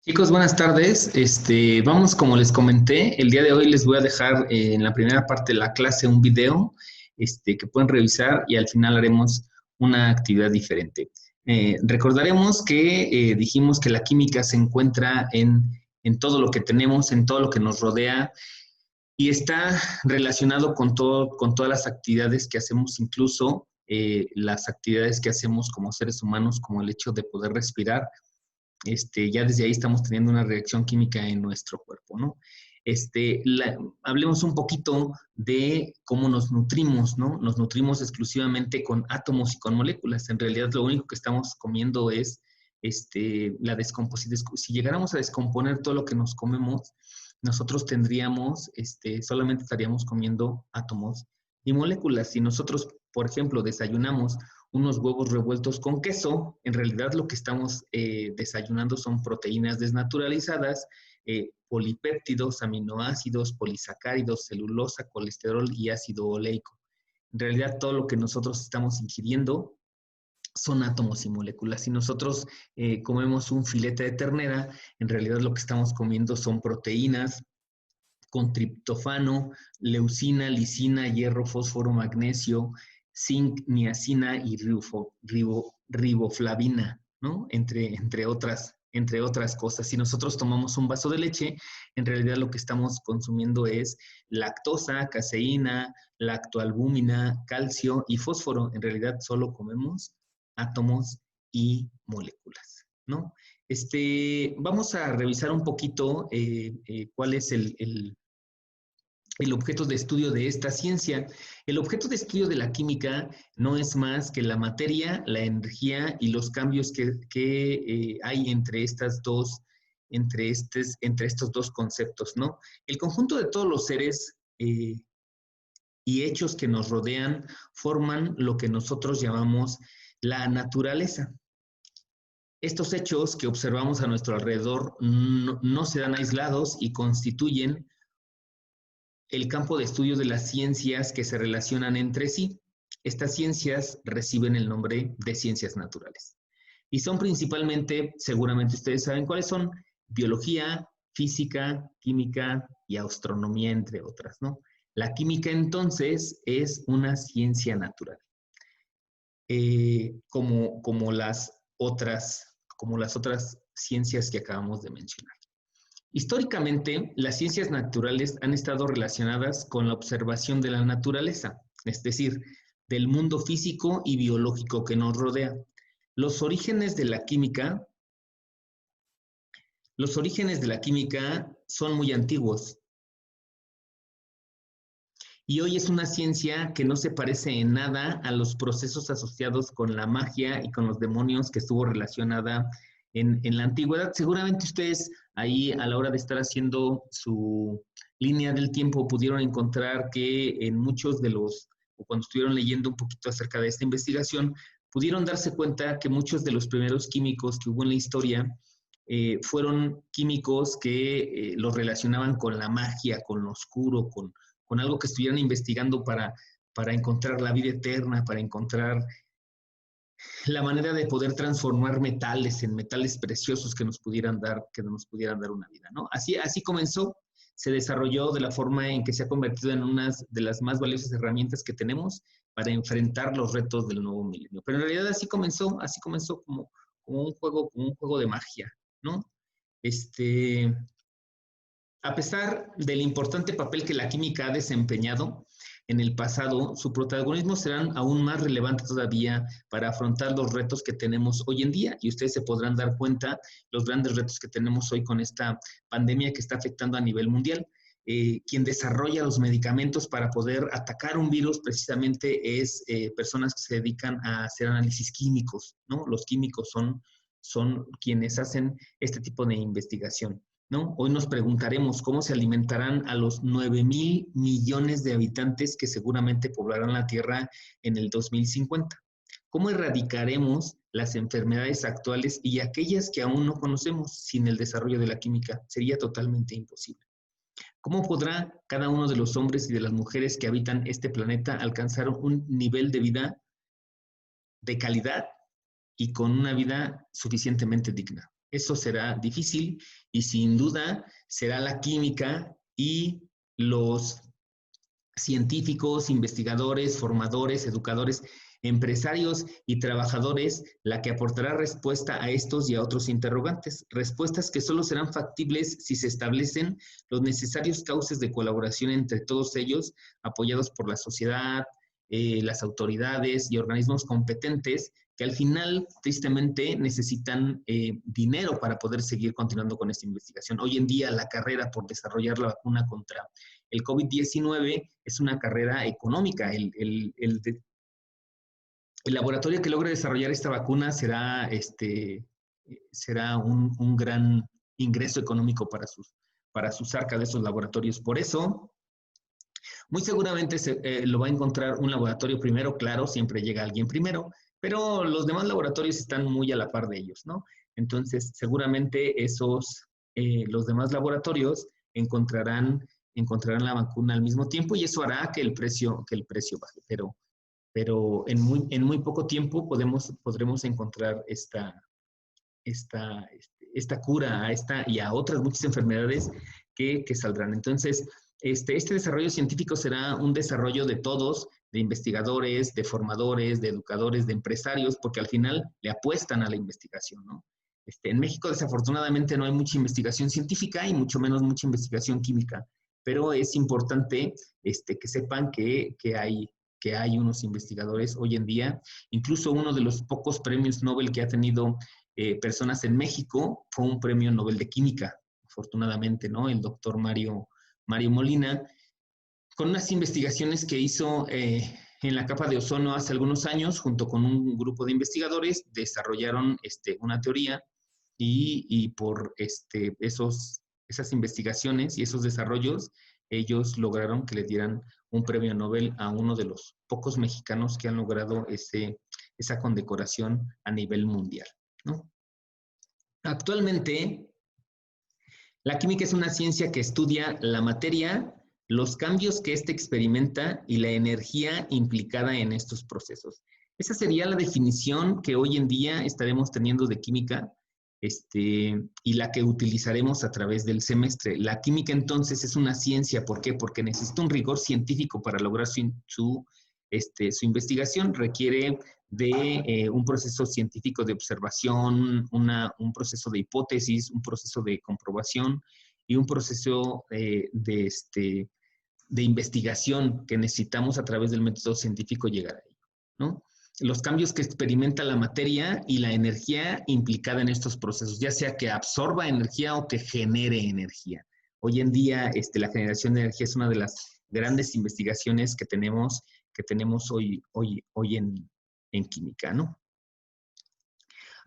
Chicos, buenas tardes. Vamos, como les comenté, el día de hoy les voy a dejar en la primera parte de la clase un video que pueden revisar y al final haremos una actividad diferente. Recordaremos que dijimos que la química se encuentra en todo lo que tenemos, en todo lo que nos rodea y está relacionado con todas las actividades que hacemos, incluso las actividades que hacemos como seres humanos, como el hecho de poder respirar. Ya desde ahí estamos teniendo una reacción química en nuestro cuerpo, ¿no? Hablemos un poquito de cómo nos nutrimos, ¿no? Nos nutrimos exclusivamente con átomos y con moléculas. En realidad, lo único que estamos comiendo es la descomposición. Si llegáramos a descomponer todo lo que nos comemos, nosotros tendríamos, solamente estaríamos comiendo átomos y moléculas. Si nosotros, por ejemplo, desayunamos unos huevos revueltos con queso, en realidad lo que estamos desayunando son proteínas desnaturalizadas, polipéptidos, aminoácidos, polisacáridos, celulosa, colesterol y ácido oleico. En realidad todo lo que nosotros estamos ingiriendo son átomos y moléculas. Si nosotros comemos un filete de ternera, en realidad lo que estamos comiendo son proteínas con triptofano, leucina, lisina, hierro, fósforo, magnesio, zinc, niacina y riboflavina, ¿no? Entre otras cosas. Si nosotros tomamos un vaso de leche, en realidad lo que estamos consumiendo es lactosa, caseína, lactoalbúmina, calcio y fósforo. En realidad solo comemos átomos y moléculas, ¿no? Vamos a revisar un poquito cuál es el objeto de estudio de esta ciencia. El objeto de estudio de la química no es más que la materia, la energía y los cambios que hay entre estos dos conceptos, ¿no? El conjunto de todos los seres y hechos que nos rodean forman lo que nosotros llamamos la naturaleza. Estos hechos que observamos a nuestro alrededor no se dan aislados y constituyen el campo de estudio de las ciencias que se relacionan entre sí. Estas ciencias reciben el nombre de ciencias naturales. Y son principalmente, seguramente ustedes saben cuáles son, biología, física, química y astronomía, entre otras, ¿no? La química, entonces, es una ciencia natural, como las otras ciencias que acabamos de mencionar. Históricamente, las ciencias naturales han estado relacionadas con la observación de la naturaleza, es decir, del mundo físico y biológico que nos rodea. Los orígenes de la química, son muy antiguos y hoy es una ciencia que no se parece en nada a los procesos asociados con la magia y con los demonios que estuvo relacionada en la antigüedad. Seguramente ustedes ahí a la hora de estar haciendo su línea del tiempo pudieron encontrar que en muchos o cuando estuvieron leyendo un poquito acerca de esta investigación, pudieron darse cuenta que muchos de los primeros químicos que hubo en la historia fueron químicos que los relacionaban con la magia, con lo oscuro, con algo que estuvieran investigando para encontrar la vida eterna, para encontrar la manera de poder transformar metales en metales preciosos que nos pudieran dar una vida, ¿no? Así comenzó, se desarrolló de la forma en que se ha convertido en una de las más valiosas herramientas que tenemos para enfrentar los retos del nuevo milenio. Pero en realidad así comenzó como un juego de magia, ¿no? Este, a pesar del importante papel que la química ha desempeñado en el pasado, su protagonismo será aún más relevante todavía para afrontar los retos que tenemos hoy en día. Y ustedes se podrán dar cuenta los grandes retos que tenemos hoy con esta pandemia que está afectando a nivel mundial. Quien desarrolla los medicamentos para poder atacar un virus precisamente es personas que se dedican a hacer análisis químicos, ¿no? Los químicos son quienes hacen este tipo de investigación, ¿no? Hoy nos preguntaremos cómo se alimentarán a los 9,000 millones de habitantes que seguramente poblarán la Tierra en el 2050. ¿Cómo erradicaremos las enfermedades actuales y aquellas que aún no conocemos sin el desarrollo de la química? Sería totalmente imposible. ¿Cómo podrá cada uno de los hombres y de las mujeres que habitan este planeta alcanzar un nivel de vida de calidad y con una vida suficientemente digna? Eso será difícil y sin duda será la química y los científicos, investigadores, formadores, educadores, empresarios y trabajadores la que aportará respuesta a estos y a otros interrogantes, respuestas que solo serán factibles si se establecen los necesarios cauces de colaboración entre todos ellos, apoyados por la sociedad, las autoridades y organismos competentes que al final, tristemente, necesitan dinero para poder seguir continuando con esta investigación. Hoy en día, la carrera por desarrollar la vacuna contra el COVID-19 es una carrera económica. El laboratorio que logre desarrollar esta vacuna será un gran ingreso económico para sus arcas de esos laboratorios. Por eso, muy seguramente lo va a encontrar un laboratorio primero, claro, siempre llega alguien primero, pero los demás laboratorios están muy a la par de ellos, ¿no? Entonces, seguramente los demás laboratorios encontrarán la vacuna al mismo tiempo y eso hará que el precio baje. Pero en muy poco tiempo podremos encontrar esta cura a esta y a otras muchas enfermedades que saldrán. Entonces, este desarrollo científico será un desarrollo de todos, de investigadores, de formadores, de educadores, de empresarios, porque al final le apuestan a la investigación, ¿no? En México, desafortunadamente, no hay mucha investigación científica y mucho menos mucha investigación química, pero es importante que sepan que hay unos investigadores hoy en día. Incluso uno de los pocos premios Nobel que ha tenido personas en México fue un premio Nobel de Química, afortunadamente, ¿no? El doctor Mario Molina, con unas investigaciones que hizo en la capa de ozono hace algunos años, junto con un grupo de investigadores, desarrollaron una teoría y por esas investigaciones y esos desarrollos, ellos lograron que le dieran un premio Nobel a uno de los pocos mexicanos que han logrado esa condecoración a nivel mundial, ¿no? Actualmente, la química es una ciencia que estudia la materia, los cambios que éste experimenta y la energía implicada en estos procesos. Esa sería la definición que hoy en día estaremos teniendo de química y la que utilizaremos a través del semestre. La química entonces es una ciencia, ¿por qué? Porque necesita un rigor científico para lograr su investigación, requiere de un proceso científico de observación, un proceso de hipótesis, un proceso de comprobación y un proceso de investigación que necesitamos a través del método científico llegar a ello, ¿no? Los cambios que experimenta la materia y la energía implicada en estos procesos, ya sea que absorba energía o que genere energía. Hoy en día, la generación de energía es una de las grandes investigaciones que tenemos hoy en química, ¿no?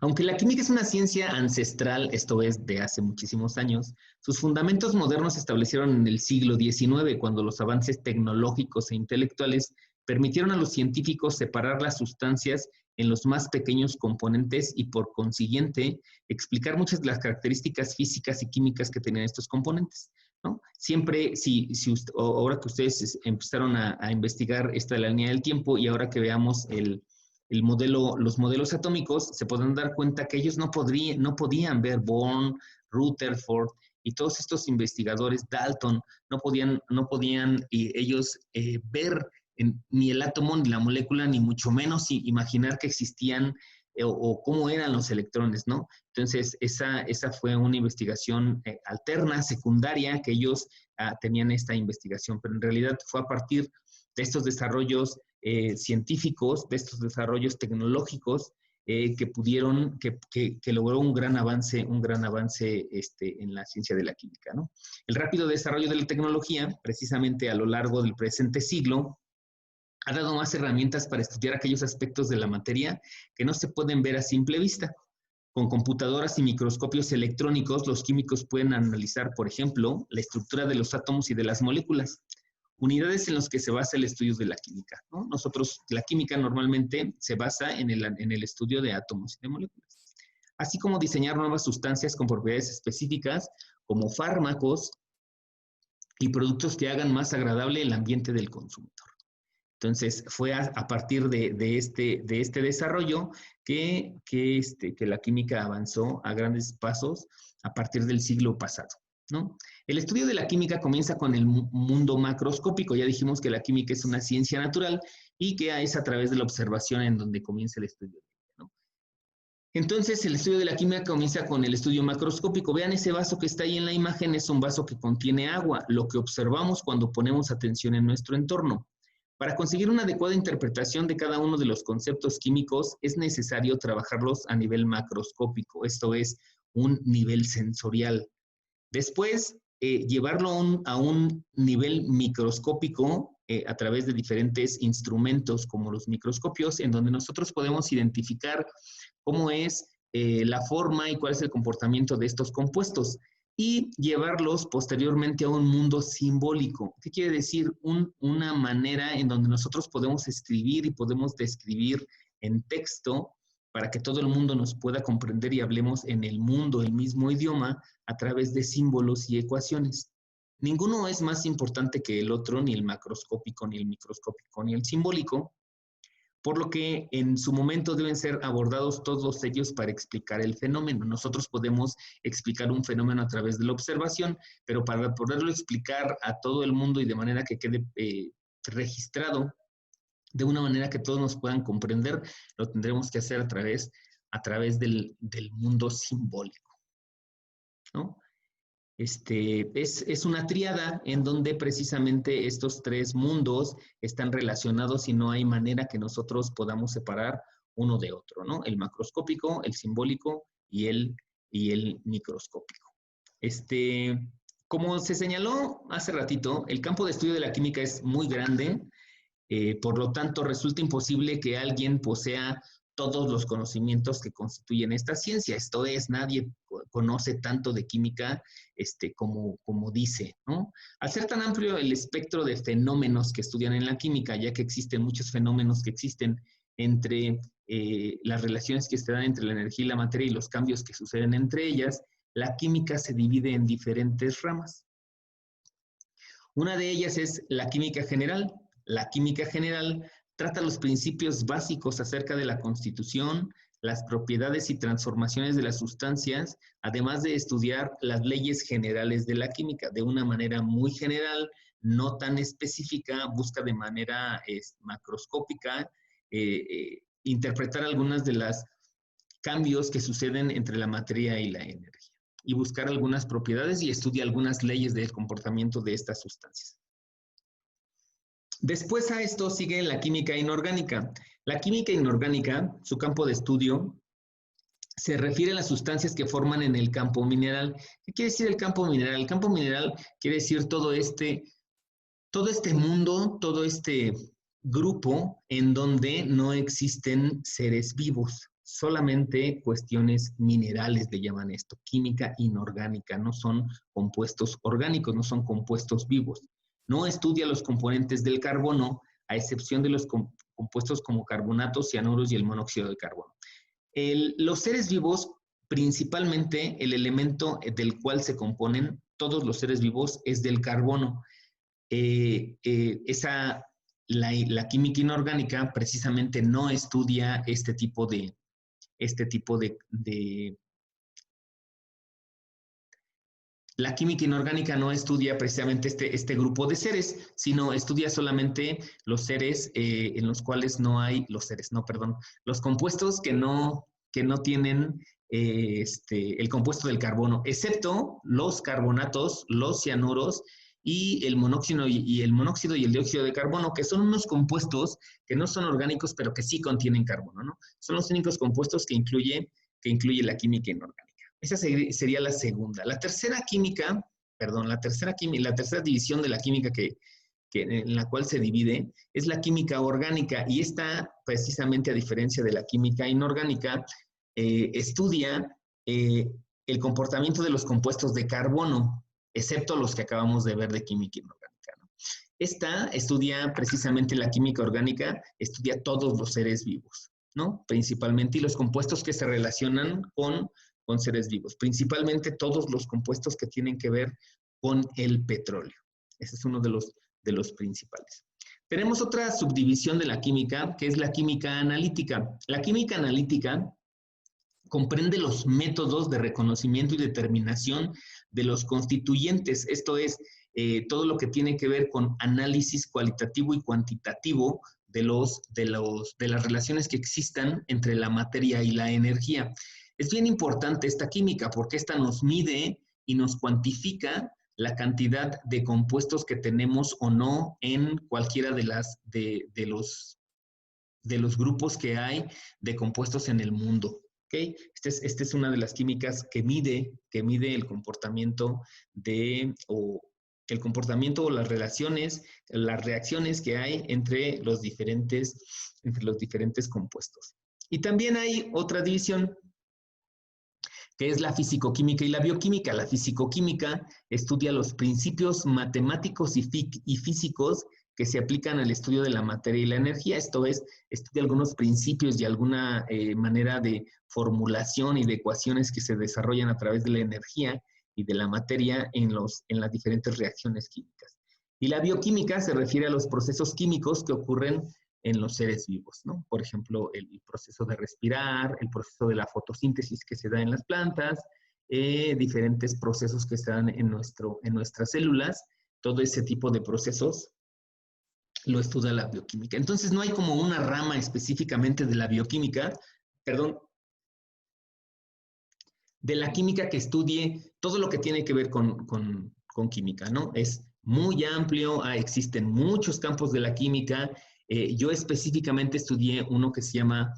Aunque la química es una ciencia ancestral, esto es, de hace muchísimos años, sus fundamentos modernos se establecieron en el siglo XIX, cuando los avances tecnológicos e intelectuales permitieron a los científicos separar las sustancias en los más pequeños componentes y, por consiguiente, explicar muchas de las características físicas y químicas que tenían estos componentes, ¿no? Siempre, ahora que ustedes empezaron a investigar esta de la línea del tiempo y ahora que veamos los modelos atómicos, se podrán dar cuenta que ellos no podían ver Born, Rutherford y todos estos investigadores, Dalton, no podían ellos ver ni el átomo, ni la molécula, ni mucho menos imaginar que existían o cómo eran los electrones, ¿no? Entonces, esa fue una investigación alterna, secundaria, que ellos tenían esta investigación, pero en realidad fue a partir de estos desarrollos científicos, de estos desarrollos tecnológicos que logró un gran avance en la ciencia de la química, ¿no? El rápido desarrollo de la tecnología, precisamente a lo largo del presente siglo, ha dado más herramientas para estudiar aquellos aspectos de la materia que no se pueden ver a simple vista. Con computadoras y microscopios electrónicos, los químicos pueden analizar, por ejemplo, la estructura de los átomos y de las moléculas, unidades en las que se basa el estudio de la química, ¿no? La química normalmente se basa en el estudio de átomos y de moléculas, así como diseñar nuevas sustancias con propiedades específicas, como fármacos y productos que hagan más agradable el ambiente del consumidor. Entonces, fue a partir de este desarrollo que la química avanzó a grandes pasos a partir del siglo pasado, ¿no? El estudio de la química comienza con el mundo macroscópico. Ya dijimos que la química es una ciencia natural y que es a través de la observación en donde comienza el estudio, ¿no? Entonces, el estudio de la química comienza con el estudio macroscópico. Vean ese vaso que está ahí en la imagen, es un vaso que contiene agua, lo que observamos cuando ponemos atención en nuestro entorno. Para conseguir una adecuada interpretación de cada uno de los conceptos químicos, es necesario trabajarlos a nivel macroscópico, esto es, un nivel sensorial. Después, llevarlo a un nivel microscópico a través de diferentes instrumentos como los microscopios, en donde nosotros podemos identificar cómo es la forma y cuál es el comportamiento de estos compuestos y llevarlos posteriormente a un mundo simbólico. ¿Qué quiere decir? Una manera en donde nosotros podemos escribir y podemos describir en texto para que todo el mundo nos pueda comprender y hablemos en el mundo el mismo idioma a través de símbolos y ecuaciones. Ninguno es más importante que el otro, ni el macroscópico, ni el microscópico, ni el simbólico, por lo que en su momento deben ser abordados todos ellos para explicar el fenómeno. Nosotros podemos explicar un fenómeno a través de la observación, pero para poderlo explicar a todo el mundo y de manera que quede registrado, de una manera que todos nos puedan comprender, lo tendremos que hacer a través del mundo simbólico, ¿no? Es una tríada en donde precisamente estos tres mundos están relacionados y no hay manera que nosotros podamos separar uno de otro, ¿no? El macroscópico, el simbólico y el microscópico. Como se señaló hace ratito, el campo de estudio de la química es muy grande, por lo tanto resulta imposible que alguien posea todos los conocimientos que constituyen esta ciencia. Esto es, nadie conoce tanto de química como dice, ¿no? Al ser tan amplio el espectro de fenómenos que estudian en la química, ya que existen muchos fenómenos que existen entre las relaciones que se dan entre la energía y la materia y los cambios que suceden entre ellas, la química se divide en diferentes ramas. Una de ellas es la química general. La química general trata los principios básicos acerca de la constitución, las propiedades y transformaciones de las sustancias, además de estudiar las leyes generales de la química de una manera muy general, no tan específica, busca de manera macroscópica interpretar algunas de los cambios que suceden entre la materia y la energía y buscar algunas propiedades y estudia algunas leyes del comportamiento de estas sustancias. Después a esto sigue la química inorgánica. La química inorgánica, su campo de estudio, se refiere a las sustancias que forman en el campo mineral. ¿Qué quiere decir el campo mineral? El campo mineral quiere decir todo este mundo, todo este grupo en donde no existen seres vivos, solamente cuestiones minerales le llaman esto, química inorgánica, no son compuestos orgánicos, no son compuestos vivos. No estudia los componentes del carbono, a excepción de los compuestos como carbonatos, cianuros y el monóxido de carbono. Los seres vivos, principalmente el elemento del cual se componen todos los seres vivos es del carbono. La química inorgánica precisamente no estudia este tipo de la química inorgánica no estudia precisamente este grupo de seres, sino estudia solamente los seres en los cuales no hay, los compuestos que no tienen el compuesto del carbono, excepto los carbonatos, los cianuros y el monóxido y el dióxido de carbono, que son unos compuestos que no son orgánicos, pero que sí contienen carbono, ¿no? Son los únicos compuestos que incluye la química inorgánica. Esa sería la segunda. La tercera división de la química en la cual se divide es la química orgánica, y esta, precisamente a diferencia de la química inorgánica, estudia el comportamiento de los compuestos de carbono, excepto los que acabamos de ver de química inorgánica, ¿no? Esta estudia precisamente la química orgánica, estudia todos los seres vivos, ¿no? Principalmente, y los compuestos que se relacionan con seres vivos, principalmente todos los compuestos que tienen que ver con el petróleo. Ese es uno de los principales. Tenemos otra subdivisión de la química, que es la química analítica. La química analítica comprende los métodos de reconocimiento y determinación de los constituyentes. Esto es, todo lo que tiene que ver con análisis cualitativo y cuantitativo de las relaciones que existan entre la materia y la energía. Es bien importante esta química porque esta nos mide y nos cuantifica la cantidad de compuestos que tenemos o no en cualquiera de los grupos que hay de compuestos en el mundo. ¿Okay? Esta es una de las químicas que mide el comportamiento o las relaciones, las reacciones que hay entre los diferentes compuestos. Y también hay otra división que es la fisicoquímica y la bioquímica. La fisicoquímica estudia los principios matemáticos y físicos que se aplican al estudio de la materia y la energía. Esto es, estudia algunos principios y alguna manera de formulación y de ecuaciones que se desarrollan a través de la energía y de la materia en las diferentes reacciones químicas. Y la bioquímica se refiere a los procesos químicos que ocurren en los seres vivos, ¿no? Por ejemplo, el proceso de respirar, el proceso de la fotosíntesis que se da en las plantas, diferentes procesos que se dan en nuestras células, todo ese tipo de procesos lo estudia la bioquímica. Entonces, no hay como una rama específicamente de la bioquímica, perdón, de la química que estudie todo lo que tiene que ver con química, ¿no? Es muy amplio, existen muchos campos de la química. Yo específicamente estudié uno que se llama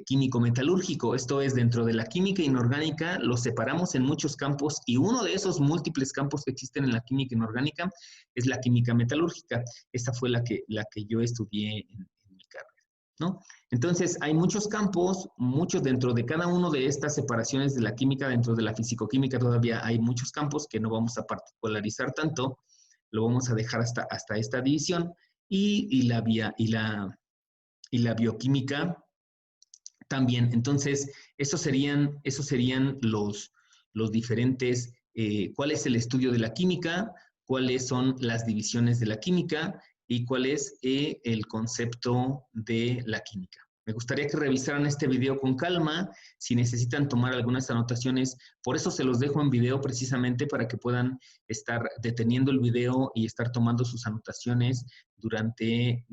químico metalúrgico. Esto es, dentro de la química inorgánica, lo separamos en muchos campos y uno de esos múltiples campos que existen en la química inorgánica es la química metalúrgica. Esta fue la que yo estudié en mi carrera, ¿no? Entonces, hay muchos campos, muchos dentro de cada una de estas separaciones de la química, dentro de la fisicoquímica todavía hay muchos campos que no vamos a particularizar tanto, lo vamos a dejar hasta esta división, y la bioquímica también. Entonces, esos serían los diferentes, cuál es el estudio de la química, cuáles son las divisiones de la química y cuál es el concepto de la química. Me gustaría que revisaran este video con calma. Si necesitan tomar algunas anotaciones, por eso se los dejo en video precisamente para que puedan estar deteniendo el video y estar tomando sus anotaciones durante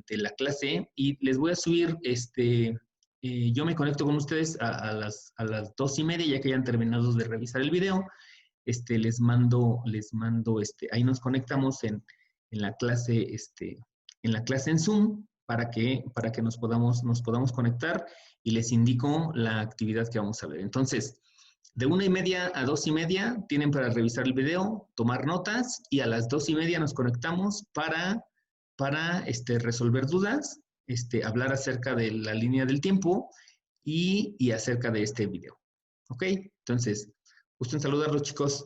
la clase. Y les voy a subir yo me conecto con ustedes a las 2:30, ya que hayan terminado de revisar el video. Les mando, ahí nos conectamos en la clase, en Zoom para que nos podamos conectar y les indico la actividad que vamos a ver. Entonces, de 1:30 a 2:30 tienen para revisar el video, tomar notas, y a las 2:30 nos conectamos para resolver dudas, hablar acerca de la línea del tiempo y acerca de este video. ¿Ok? Entonces, gusto en saludarlos, chicos.